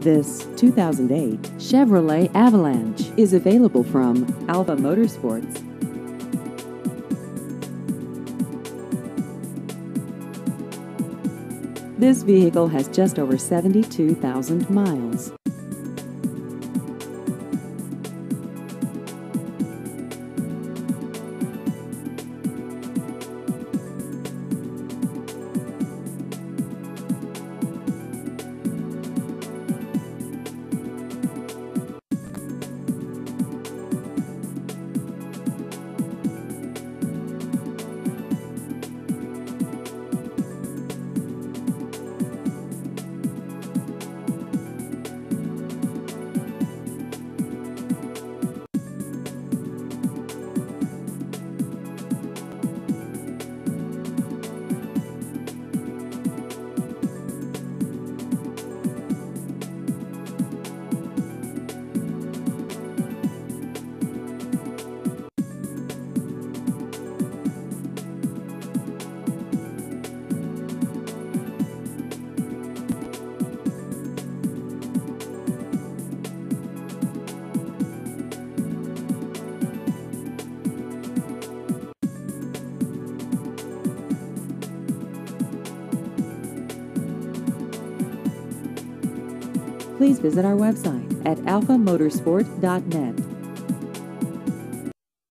This 2008 Chevrolet Avalanche is available from Alpha Motorsports. This vehicle has just over 72,000 miles. Please visit our website at alphamotorsport.net.